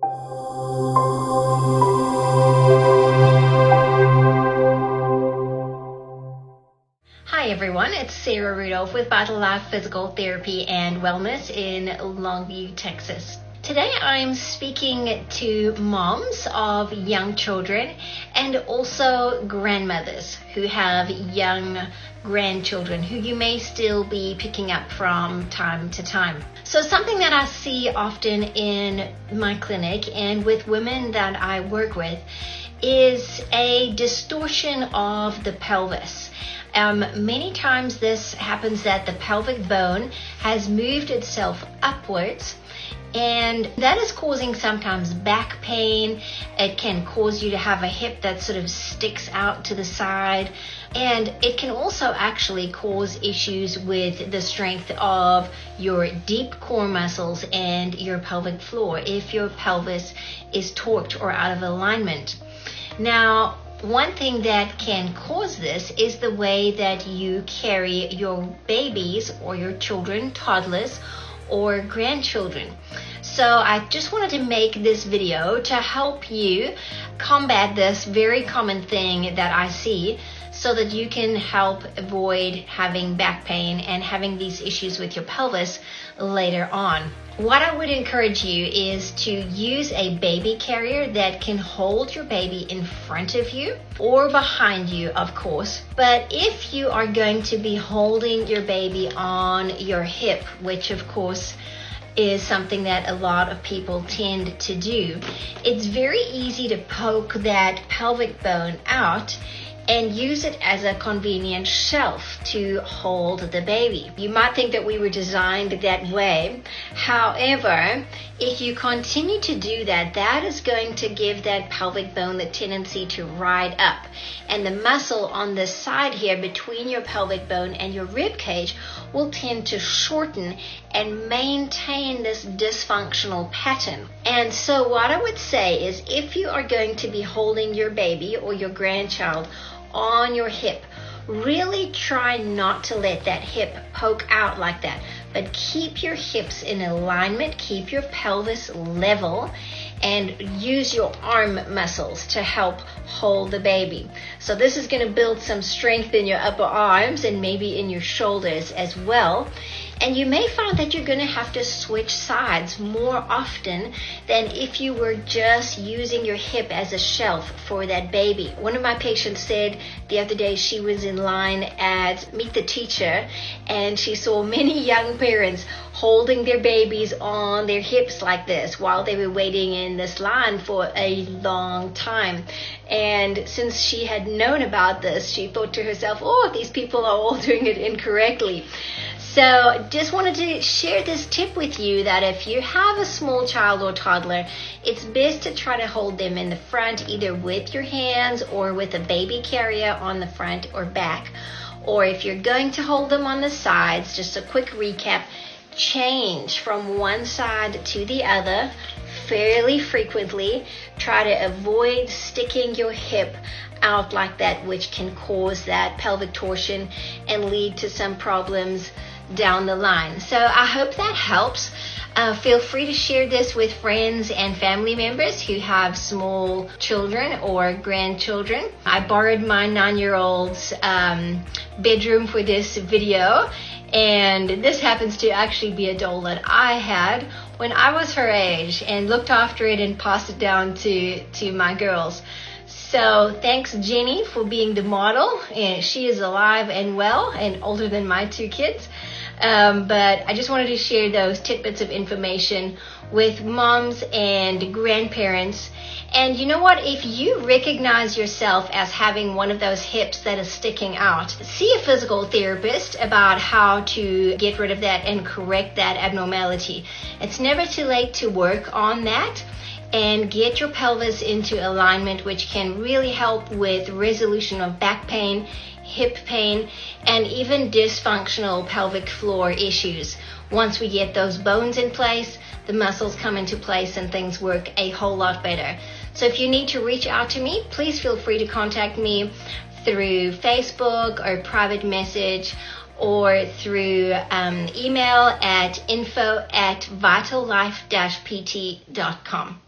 Hi everyone, it's Sarah Rudolph with Vital Life Physical Therapy and Wellness in Longview, Texas. Today I'm speaking to moms of young children and also grandmothers who have young grandchildren who you may still be picking up from time to time. So something that I see often in my clinic and with women that I work with is a distortion of the pelvis. Many times this happens that the pelvic bone has moved itself upwards, and that is causing sometimes back pain. It can cause you to have a hip that sort of sticks out to the side, and it can also actually cause issues with the strength of your deep core muscles and your pelvic floor if your pelvis is torqued or out of alignment. Now, one thing that can cause this is the way that you carry your babies or your children, toddlers, or grandchildren. So I just wanted to make this video to help you combat this very common thing that I see, so that you can help avoid having back pain and having these issues with your pelvis later on. What I would encourage you is to use a baby carrier that can hold your baby in front of you or behind you, of course. But if you are going to be holding your baby on your hip, which of course is something that a lot of people tend to do, it's very easy to poke that pelvic bone out and use it as a convenient shelf to hold the baby. You might think that we were designed that way. However, if you continue to do that, that is going to give that pelvic bone the tendency to ride up. And the muscle on the side here between your pelvic bone and your rib cage will tend to shorten and maintain this dysfunctional pattern. And so what I would say is, if you are going to be holding your baby or your grandchild on your hip, really try not to let that hip poke out like that, but keep your hips in alignment, keep your pelvis level, and use your arm muscles to help hold the baby. So this is going to build some strength in your upper arms and maybe in your shoulders as well. And you may find that you're going to have to switch sides more often than if you were just using your hip as a shelf for that baby. One of my patients said the other day she was in line at Meet the Teacher, and she saw many young parents holding their babies on their hips like this while they were waiting in this line for a long time. And since she had known about this, she thought to herself, oh, these people are all doing it incorrectly. So just wanted to share this tip with you, that if you have a small child or toddler, it's best to try to hold them in the front, either with your hands or with a baby carrier on the front or back. Or if you're going to hold them on the sides, just a quick recap, change from one side to the other fairly frequently. Try to avoid sticking your hip out like that, which can cause that pelvic torsion and lead to some problems down the line. So I hope that helps. Feel free to share this with friends and family members who have small children or grandchildren. I borrowed my 9-year-old's bedroom for this video, and this happens to actually be a doll that I had when I was her age, and looked after it and passed it down to my girls. So thanks, Jenny, for being the model. And she is alive and well and older than my 2 kids. But I just wanted to share those tidbits of information with moms and grandparents. And you know what? If you recognize yourself as having one of those hips that is sticking out, see a physical therapist about how to get rid of that and correct that abnormality. It's never too late to work on that and get your pelvis into alignment, which can really help with resolution of back pain, hip pain, and even dysfunctional pelvic floor issues. Once we get those bones in place, the muscles come into place and things work a whole lot better. So if you need to reach out to me, please feel free to contact me through Facebook or private message, or through email at info@vitallife-pt.com.